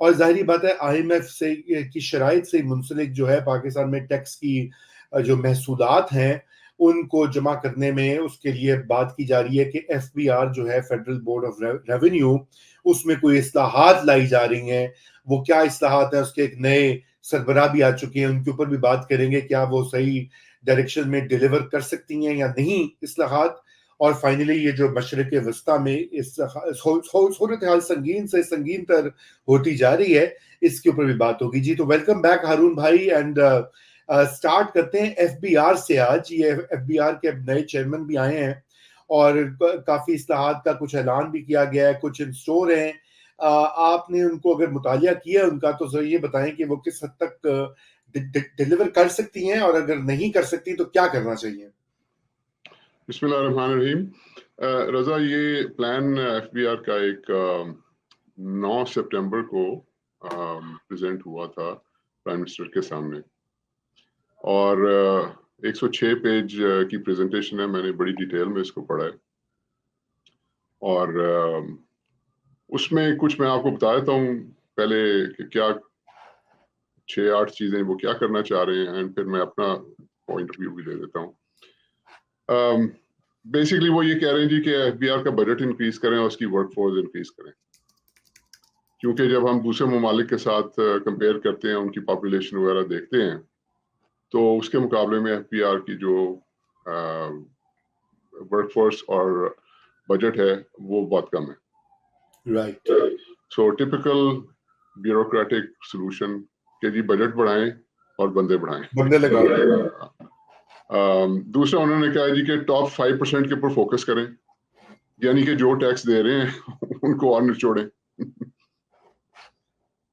اور ظاہری بات ہے IMF سے کی شرائط سے منسلک جو ہے پاکستان میں ٹیکس کی جو محصولات ہیں ان کو جمع کرنے میں اس کے لیے بات کی جا رہی ہے کہ FBR جو ہے فیڈرل بورڈ آف ریونیو، اس میں کوئی اصلاحات لائی جا رہی ہیں. وہ کیا اصلاحات ہیں، اس کے ایک نئے سربراہ بھی آ چکے ہیں، ان کے اوپر بھی بات کریں گے کیا وہ صحیح ڈائریکشن میں ڈیلیور کر سکتی ہیں یا نہیں اصلاحات. اور فائنلی یہ جو مشرق وسطیٰ میں اس صورتحال سنگین سے سنگین تر ہوتی جا رہی ہے، اس کے اوپر بھی بات ہوگی. جی تو ویلکم بیک ہارون بھائی، اینڈ سٹارٹ کرتے ہیں FBR سے. آج یہ FBR کے نئے چیئرمین بھی آئے ہیں اور کافی اصلاحات کا کچھ اعلان بھی کیا گیا ہے، کچھ ان سٹور ہیں. آپ نے ان کو اگر مطالعہ کیا ان کا تو ذرا یہ بتائیں کہ وہ کس حد تک ڈیلیور کر سکتی ہیں، اور اگر نہیں کر سکتی تو کیا کرنا چاہیے. بسم اللہ الرحمن الرحیم. رضا، یہ پلان FBR کا ایک 9 سپٹمبر کو پریزنٹ ہوا تھا پرائم منسٹر کے سامنے، اور 106 پیج کی پریزنٹیشن ہے. میں نے بڑی ڈیٹیل میں اس کو پڑھا ہے، اور اس میں کچھ میں آپ کو بتا دیتا ہوں پہلے کہ کیا 6-8 چیزیں وہ کیا کرنا چاہ رہے ہیں، پھر میں اپنا پوائنٹ آف ویو بھی دے دیتا ہوں. بیسکلی وہ یہ کہہ رہے ہیں جی کہ FBR کا بجٹ انکریز کریں اور اس کی ورک فورس انکریز کریں، کیونکہ جب ہم دوسرے ممالک کے ساتھ کمپیئر کرتے ہیں، ان کی پاپولیشن وغیرہ دیکھتے ہیں، تو اس کے مقابلے میں FBR کی جو ورک فورس اور بجٹ ہے وہ بہت کم ہے. رائٹ. سو ٹپیکل بیوروکریٹک سولوشن کہ جی بجٹ بڑھائیں اور بندے بڑھائیں، بندے لگاؤ. دوسرا انہوں نے کہا جی کہ ٹاپ 5% کے اوپر فوکس کریں، یعنی کہ جو ٹیکس دے رہے ہیں ان کو اور نچوڑیں.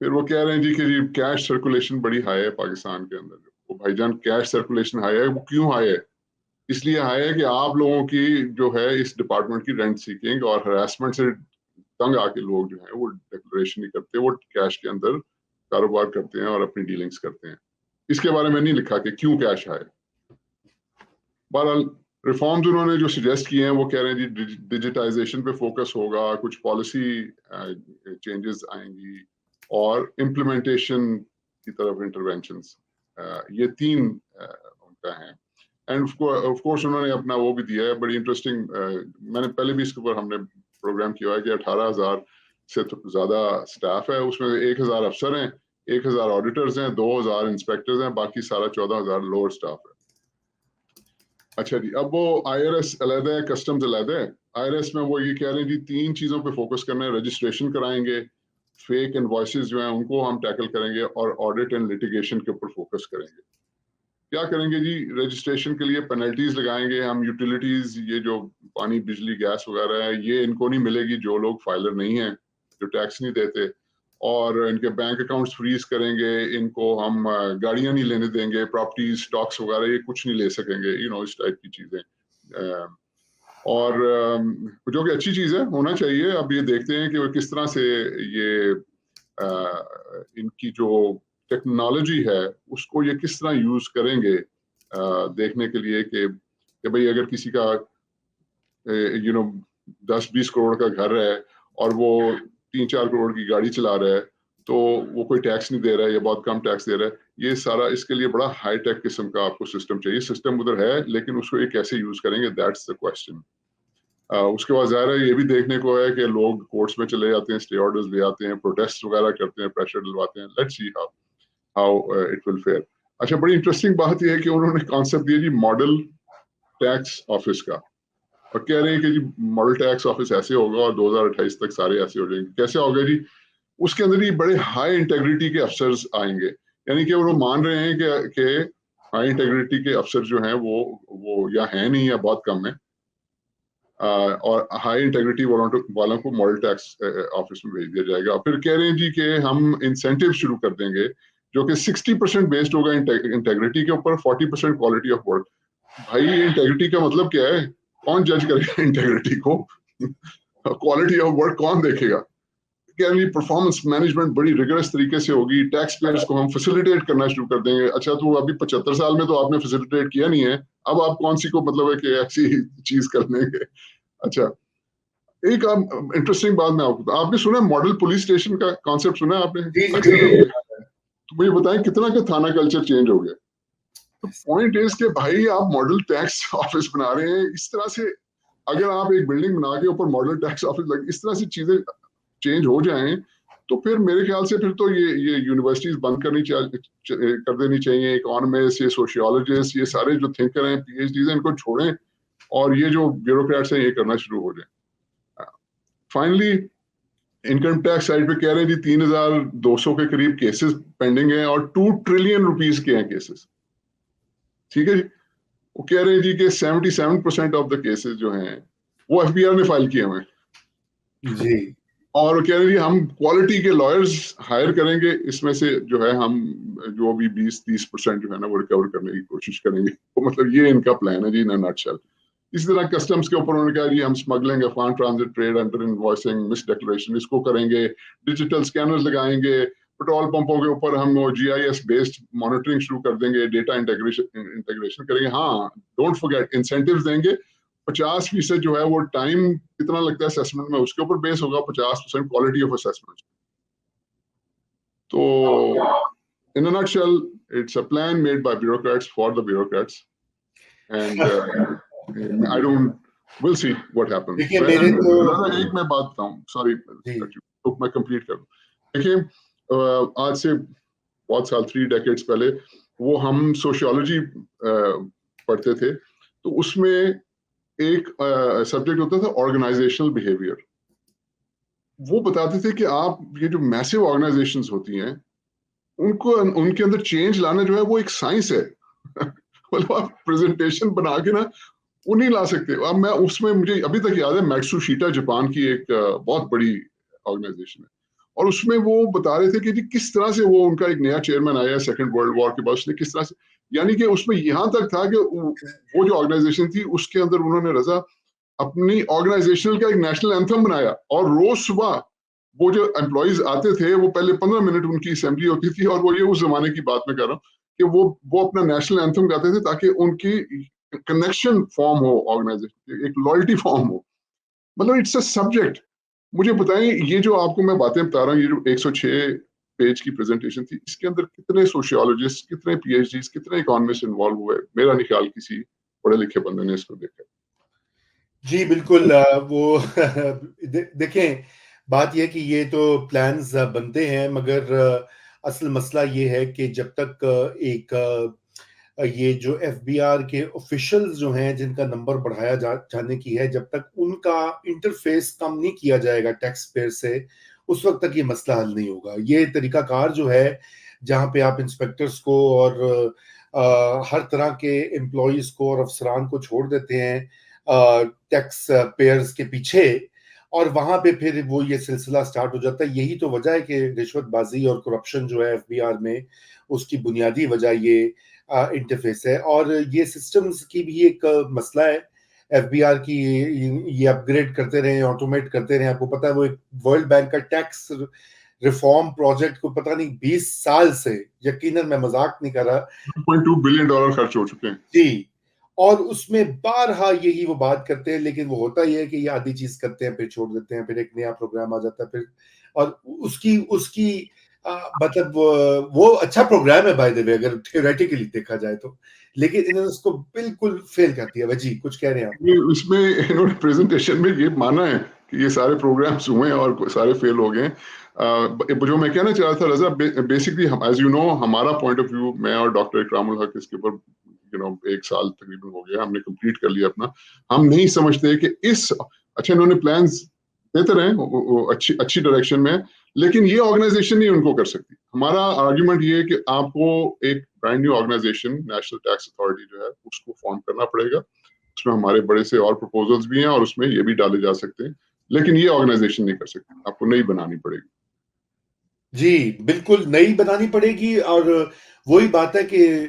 پھر وہ کہہ رہے ہیں جی کہ جی کیش سرکولیشن بڑی ہائی ہے پاکستان کے اندر. وہ بھائی جان کیش سرکولیشن ہائی ہے، وہ کیوں ہائی ہے؟ اس لیے ہائی ہے کہ آپ لوگوں کی جو ہے اس ڈپارٹمنٹ کی رینٹ سیکنگ اور ہراسمنٹ سے تنگ آ کے لوگ جو ہیں وہ ڈکلریشن نہیں کرتے، وہ کیش کے اندر کاروبار کرتے ہیں اور اپنی ڈیلنگز کرتے ہیں. اس کے بارے میں نہیں لکھا کہ کیوں کیش ہے. بہرحال ریفارمز انہوں نے جو سجیسٹ کیے ہیں وہ کہہ رہے ہیں جی ڈیجیٹائزیشن پہ فوکس ہوگا، کچھ پالیسی چینجز آئیں گی، اور امپلیمنٹیشن کی طرف انٹرونشنز. یہ 3 ان کا ہیں. اینڈ آف کورس انہوں نے اپنا وہ بھی دیا ہے بڑی انٹرسٹنگ. میں نے پہلے بھی اس کے اوپر ہم نے پروگرام کیا ہے کہ 18,000 سے زیادہ سٹاف ہے، اس میں 1,000 افسر ہیں، 1,000 آڈیٹرز ہیں، 2,000 انسپیکٹرز ہیں، باقی سارا 14,000 لوور سٹاف ہے. اچھا جی، اب وہ IRS علیحدہ ہے، کسٹمز علیحدہ ہے. IRS میں وہ یہ کہہ رہے ہیں جی 3 چیزوں پہ فوکس کرنا ہے. رجسٹریشن کرائیں گے، فیک انوائسز جو ہیں ان کو ہم ٹیکل کریں گے، اور آڈٹ اینڈ لیٹیگیشن کے اوپر فوکس کریں گے. کیا کریں گے جی؟ رجسٹریشن کے لیے پینلٹیز لگائیں گے ہم. یوٹیلیٹیز، یہ جو پانی بجلی گیس وغیرہ ہے، یہ ان کو نہیں ملے گی جو لوگ فائلر نہیں ہیں، جو ٹیکس نہیں دیتے. اور ان کے بینک اکاؤنٹس فریز کریں گے، ان کو ہم گاڑیاں نہیں لینے دیں گے، پراپرٹیز، سٹاکس وغیرہ یہ کچھ نہیں لے سکیں گے، اس ٹائپ کی چیزیں. اور جو کہ اچھی چیز ہے، ہونا چاہیے. اب یہ دیکھتے ہیں کہ وہ کس طرح سے یہ ان کی جو ٹیکنالوجی ہے اس کو یہ کس طرح یوز کریں گے، دیکھنے کے لیے کہ بھئی اگر کسی کا 10-20 کروڑ کا گھر ہے اور وہ 3-4 کروڑ کی گاڑی چلا رہا ہے، تو وہ کوئی ٹیکس نہیں دے رہا ہے یا بہت کم ٹیکس دے رہا ہے. یہ سارا اس کے لیے بڑا ہائی ٹیک قسم کا آپ کو سسٹم چاہیے. سسٹم ادھر ہے لیکن اس کو یہ کیسے یوز کریں گے، دیٹس دا کوسچن. اس کے بعد ظاہر ہے یہ بھی دیکھنے کو ہے کہ لوگ کورٹس میں چلے جاتے ہیں، اسٹے آرڈرز لے آتے ہیں، پروٹیسٹ وغیرہ کرتے ہیں، پریشر ڈلواتے ہیں. Let's see how it will fare. اچھا، بڑی انٹرسٹنگ بات یہ ہے کہ انہوں نے کانسیپٹ دیا جی ماڈل ٹیکس آفس کا، اور کہہ رہے ہیں کہ جی ماڈل ٹیکس آفس ایسے ہوگا اور 2028 تک سارے ایسے ہو جائیں گے. کیسے ہوگا جی؟ اس کے اندر ہی بڑے ہائی انٹیگریٹی کے افسرز آئیں گے. یعنی کہ وہ مان رہے ہیں کہ ہائی انٹیگریٹی کے افسر جو ہیں وہ یا ہیں نہیں یا بہت کم ہیں، اور ہائی انٹیگریٹی والوں کو ماڈل ٹیکس آفس میں بھیج دیا جائے گا. پھر کہہ رہے ہیں جی کہ ہم انسینٹیو شروع کر دیں گے جو کہ 60% بیسڈ ہوگا انٹیگریٹی کے اوپر، 40% کوالٹی آف ورک. بھائی انٹیگریٹی کا مطلب کیا ہے؟ کون جج کرے گا انٹیگریٹی کو؟ کوالٹی آف ورک کون دیکھے گا؟ پرفارمنس مینجمنٹ بڑی ریگرس طریقے سے ہوگی. ٹیکس پیئرز کو ہم فیسیلیٹیٹ کرنا شروع کر دیں گے. اچھا، تو ابھی 75 سال میں تو آپ نے فیسیلیٹیٹ کیا نہیں ہے، اب آپ کون سی کو مطلب ہے کہ ایسی چیز کر لیں گے؟ اچھا، ایک انٹرسٹنگ بات میں آپ نے سنا ماڈل پولیس اسٹیشن کا کانسیپٹ سنا ہے آپ نے؟ تو مجھے بتائیں کتنا کا تھانہ کلچر چینج ہو گیا. پوائنٹ از کہ بھائی آپ ماڈل ٹیکس آفس بنا رہے ہیں اس طرح سے. اگر آپ ایک بلڈنگ بنا کے اوپر ماڈل ٹیکس آفس لگ اس طرح سے چیزیں چینج ہو جائیں تو پھر میرے خیال سے پھر تو یہ یونیورسٹیز بند کر دینی چاہیے. اکانومسٹ, یہ سوشیولوجسٹ, یہ سارے جو تھنکر ہیں, پی ایچ ڈیز ہیں, ان کو چھوڑیں اور یہ جو بیوروکریٹس ہیں یہ کرنا شروع ہو جائیں. فائنلی انکم ٹیکس سائڈ پہ کہہ رہے ہیں جی 3200 کے قریب کیسز پینڈنگ ہیں اور 2 ٹریلین روپیز کے ہیں کیسز. ٹھیک ہے جی. وہ کہہ رہے ہیں جی کہ 77% آف دا کیسز جو ہیں وہ ایف بی آر نے فائل کیے ہوئے ہیں جی. اور کہہ رہے ہیں جی ہم کوالٹی کے لائرز ہائر کریں گے, اس میں سے جو ہے ہم جو بھی 20-30% جو ہے نا وہ ریکور کرنے کی کوشش کریں گے. تو مطلب یہ ان کا پلان ہے جی ان نٹ شیل. اسی طرح کسٹمز کے اوپر انہوں نے کہا جی ہم smuggling, Afghan transit trade, under invoicing, misdeclaration اس کو کریں گے, ڈیجیٹل سکینرز لگائیں گے, پیٹرول پمپوں کے اوپر ہم جی آئی ایس بیسڈ مانیٹرنگ شروع کر دیں گے, ڈیٹا انٹیگریشن کریں گے. ہاں ڈونٹ فرگیٹ انسینٹیوز دیں گے. 50% جو ہے وہ ٹائم کتنا لگتا ہے اسیسمنٹ میں اس کے اوپر بیس ہوگا, 50% کوالٹی آف اسیسمنٹ. تو in a nutshell it's a plan made by bureaucrats for the bureaucrats and I don't we'll see what happens. دیکھیے میرے تو ایک میں بات بتاؤں, سوری تو میں کمپلیٹ کر دوں. دیکھیے آج سے بہت سال 3 decades پہلے وہ ہم سوشیولوجی پڑھتے تھے تو اس میں ایک سبجیکٹ ہوتا تھا آرگنائزیشنل بیہیویئر. وہ بتاتے تھے کہ آپ یہ جو میسو آرگنائزیشنز ہوتی ہیں ان کو ان کے اندر چینج لانا جو ہے وہ ایک سائنس ہے. مطلب آپ پریزنٹیشن بنا کے نا وہ نہیں لا سکتے. اب میں اس میں مجھے ابھی تک یاد ہے میٹسو شیٹا جاپان کی ایک بہت بڑی آرگنائزیشن ہے اور اس میں وہ بتا رہے تھے کہ جی کس طرح سے وہ ان کا ایک نیا چیئرمین آیا سیکنڈ ورلڈ وار کے بعد, اس نے کس طرح سے یعنی کہ اس میں یہاں تک تھا کہ وہ جو آرگنائزیشن تھی اس کے اندر انہوں نے رضا اپنی آرگنائزیشن کا ایک نیشنل اینتھم بنایا اور روز صبح وہ جو امپلائیز آتے تھے وہ پہلے 15 منٹ ان کی اسمبلی ہوتی تھی اور وہ یہ اس زمانے کی بات میں کر رہا ہوں کہ وہ اپنا نیشنل اینتھم گاتے تھے تاکہ ان کی کنیکشن فارم ہو, آرگنائزیشن ایک لائلٹی فارم ہو. مطلب اٹس اے سبجیکٹ. مجھے بتائیں یہ جو آپ کو میں باتیں بتا رہا ہوں یہ جو 106 پیج کی پریزنٹیشن تھی اس کے اندر کتنے سوشیولوجسٹ, کتنے پی ایچ ڈیز, کتنے اکانومسٹ انوالو ہوئے؟ میرا نہیں خیال کسی پڑھے لکھے بندے نے اس کو دیکھا. جی بالکل. وہ دیکھیں بات یہ کہ یہ تو پلانز بنتے ہیں مگر اصل مسئلہ یہ ہے کہ جب تک ایک یہ جو ایف بی آر کے آفیشلز جو ہیں جن کا نمبر بڑھایا جانے کی ہے, جب تک ان کا انٹرفیس کم نہیں کیا جائے گا ٹیکس پیئر سے اس وقت تک یہ مسئلہ حل نہیں ہوگا. یہ طریقہ کار جو ہے جہاں پہ آپ انسپیکٹرز کو اور ہر طرح کے امپلائیز کو اور افسران کو چھوڑ دیتے ہیں ٹیکس پیئرز کے پیچھے اور وہاں پہ پھر وہ یہ سلسلہ سٹارٹ ہو جاتا ہے. یہی تو وجہ ہے کہ رشوت بازی اور کرپشن جو ہے ایف بی آر میں اس کی بنیادی وجہ یہ انٹرفیس ہے. اور یہ سسٹمز کی بھی ایک مسئلہ ہے ایف بی آر کی, یہ اپ گریڈ کرتے رہے, آٹومیٹ کرتے رہے. آپ کو پتا ہے وہ ایک ورلڈ بینک کا ٹیکس ریفارم پروجیکٹ کو پتہ نہیں 20 سال سے, یقیناً میں مذاق نہیں کر رہا, $2.2 بلین خرچ ہو چکے ہیں. جی. اور اس میں بارہا یہی وہ بات کرتے ہیں لیکن وہ ہوتا ہی ہے کہ یہ آدھی چیز کرتے ہیں پھر چھوڑ دیتے ہیں, پھر ایک نیا پروگرام آ جاتا ہے پھر. اور اس کی مطلب وہ اچھا پروگرام ہے بائی دی وے اگر تھیوریٹیکلی دیکھا جائے تو, لیکن انہوں نے اس کو بالکل فیل کر دیا. جی کچھ کہہ رہے ہیں آپ؟ اس میں انہوں نے پریزنٹیشن میں یہ مانا ہے کہ یہ سارے پروگرامز ہوئے ہیں اور سارے فیل ہو گئے. جو میں کہنا چاہ رہا تھا رضا, بیسکلی ایز یو نو ہمارا پوائنٹ آف ویو, میں اور ڈاکٹر اکرام الحق اس کے اوپر 1 سال تقریباً ہو گیا, ہم نے کمپلیٹ کر لیا اپنا. ہم نہیں سمجھتے کہ اچھا انہوں نے پلانز دیتے رہے اچھی ڈائریکشن میں, لیکن یہ آرگنائزیشن نہیں ان کو کر سکتی. ہمارا آرگیومنٹ یہ ہے کہ آپ کو ایک brand new organisation national tax authority جو ہے اس کو فارم کرنا پڑے گا. اس میں ہمارے بڑے سے اور پروپوزلز بھی ہیں اور اس میں یہ بھی ڈالے جا سکتے ہیں, لیکن یہ آرگنائزیشن نہیں کر سکتی, آپ کو نئی بنانی پڑے گی. جی بالکل نئی بنانی پڑے گی. اور وہی بات ہے کہ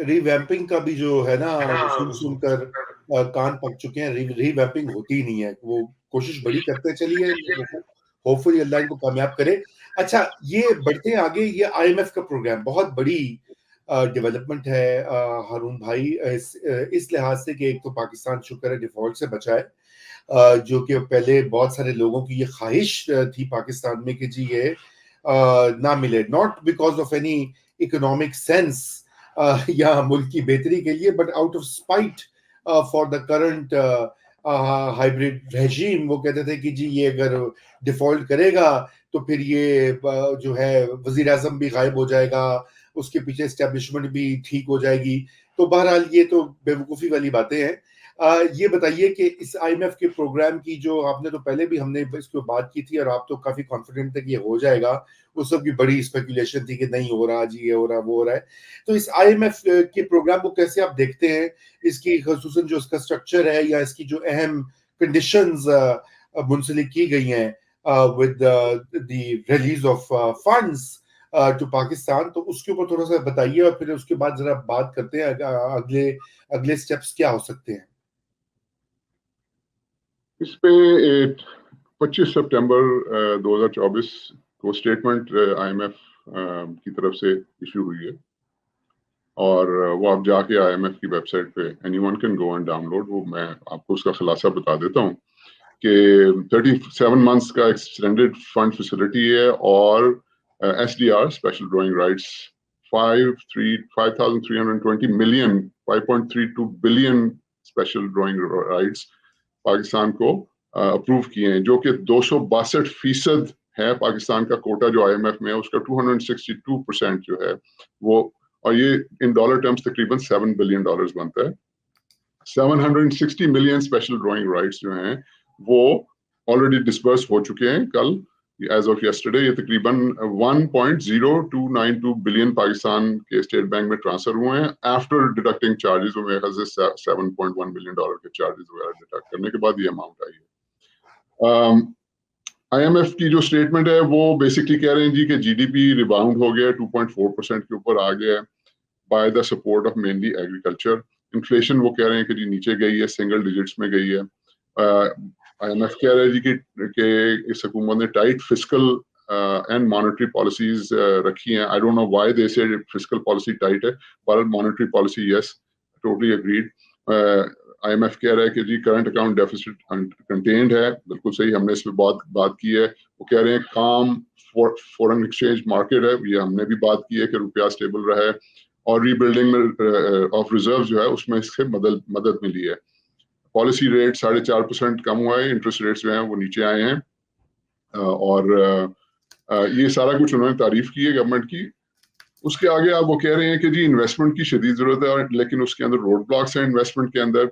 ری ویمپنگ کا بھی جو ہے نا سن کر کان پک چکے ہیں. ری ویمپنگ ہوتی ہی نہیں ہے. وہ کوشش بڑی کرتے چلیے, ہوپ فلی اللہ ان کو کامیاب کرے. اچھا یہ بڑھتے ہیں آگے, یہ آئی ایم ایف کا پروگرام بہت بڑی ڈیولپمنٹ ہے ہارون بھائی, اس لحاظ سے کہ ایک تو پاکستان شکر ہے ڈیفالٹ سے بچا ہے, جو کہ پہلے بہت سارے لوگوں کی یہ خواہش تھی پاکستان میں کہ جی یہ نہ ملے, not because of any economic sense یا ملک کی بہتری کے لیے, but out of spite for the current hybrid regime. وہ کہتے تھے کہ جی یہ اگر ڈیفالٹ کرے گا تو پھر یہ جو ہے وزیر اعظم بھی غائب ہو جائے گا, اس کے پیچھے اسٹیبلشمنٹ بھی ٹھیک ہو جائے گی. تو بہرحال یہ تو بیوقوفی والی باتیں ہیں. یہ بتائیے کہ اس آئی ایم ایف کے پروگرام کی جو آپ نے تو پہلے بھی ہم نے اس کو بات کی تھی اور آپ تو کافی کانفیڈنٹ تھے کہ یہ ہو جائے گا, اس وقت بھی بڑی اسپیکولیشن تھی کہ نہیں ہو رہا جی, یہ ہو رہا وہ ہو رہا ہے. تو اس آئی ایم ایف کے پروگرام کو کیسے آپ دیکھتے ہیں, اس کی خصوصاً جو اس کا اسٹرکچر ہے یا اس کی جو اہم کنڈیشنز منسلک کی گئی ہیں with the release of funds to Pakistan, تو اس کے اوپر تھوڑا سا بتائیے اور پھر اس کے بعد ذرا بات کرتے ہیں اگلے سٹیپس کیا ہو سکتے ہیں. اس پہ 25 سپٹمبر 2024 کو اسٹیٹمنٹ آئی ایم ایف کی طرف سے ایشو ہوئی ہے, اور وہ آپ جا کے آئی ایم ایف کی ویب سائٹ پہ anyone can go and download. وہ میں آپ کو اس کا خلاصہ بتا دیتا ہوں کہ 37 منتھس کا ایکسٹینڈیڈ فنڈ فیسلٹی ہے, اور S D R special drawing rights 5,320 million 5.32 billion special drawing rights Pakistan کو اپروو کیے ہیں, جو کہ 262% ہے پاکستان کا کوٹا جو آئی ایم ایف میں ہے, اس کا 262% جو ہے وہ, اور یہ ان ڈالر ٹرمز تقریباً $7 بلین بنتا ہے. 760 ملین اسپیشل ڈرائنگ رائٹس جو ہیں وہ آلریڈی ڈسبرس ہو چکے ہیں کل ایز آف یسٹرڈے. یہ تقریباً 1.0292 بلین پاکستان کے اسٹیٹ بینک میں ٹرانسفر ہوئے ہیں آفٹر ڈیڈکٹنگ چارجز. میرے خیال سے $7.1 بلین کے چارجز وغیرہ ڈیڈکٹ کرنے کے بعد یہ اماؤنٹ آئی ہے. آئی ایم ایف کی جو اسٹیٹمنٹ ہے وہ بیسکلی کہہ رہے ہیں جی کہ جی ڈی پی ریباؤنڈ ہو گیا, 2.4% کے اوپر آ گیا ہے by the support of mainly agriculture. Inflation وہ کہہ رہے ہیں کہ جی نیچے گئی ہے, سنگل ڈیجٹس میں گئی ہے. آئی ایم ایف کہہ رہے ہیں جی کہ اس حکومت نے tight fiscal and monetary policies رکھی ہیں. I don't know why they سے فسکل پالیسی ٹائٹ ہے, پر monetary policy yes, totally agreed. I M F کہہ رہا ہے کہ جی کرنٹ اکاؤنٹ ڈیفیسٹ کنٹینڈ ہے, بالکل صحیح, ہم نے اس پہ بات کی ہے. وہ کہہ رہے ہیں کام فورن ایکسچینج مارکیٹ ہے, یہ ہم نے بھی بات کی ہے کہ روپیہ اسٹیبل رہا ہے, اور ری بلڈنگ آف ریزرو جو ہے اس میں اس سے مدد ملی ہے. پالیسی ریٹ 4.5% کم ہوا ہے, انٹرسٹ ریٹس جو ہیں وہ نیچے آئے ہیں, اور یہ سارا کچھ انہوں نے تعریف کی ہے گورنمنٹ کی. اس کے آگے آپ وہ کہہ رہے ہیں کہ جی انویسٹمنٹ کی شدید ضرورت ہے, لیکن اس کے اندر روڈ بلاکس ہیں انویسٹمنٹ کے اندر.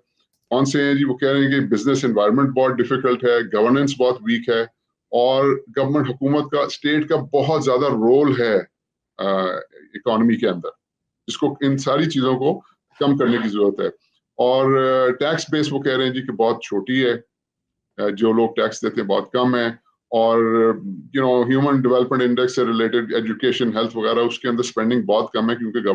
کون سے ہیں جی؟ وہ کہہ رہے ہیں کہ بزنس انوائرمنٹ بہت ڈیفیکلٹ ہے, گورننس بہت ویک ہے, اور گورنمنٹ حکومت کا اسٹیٹ کا بہت زیادہ رول ہے اکانومی کے اندر, جس کو ان ساری چیزوں کو کم کرنے کی ضرورت ہے. اور ٹیکس بیس وہ کہہ رہے ہیں جی کہ بہت چھوٹی ہے, جو لوگ ٹیکس دیتے ہیں بہت کم ہے, اور ہیومن ڈیولپمنٹ انڈیکس سے ریلیٹڈ ایجوکیشن ہیلتھ وغیرہ اس کے اندر اسپینڈنگ بہت کم ہے, کیونکہ گورنمنٹ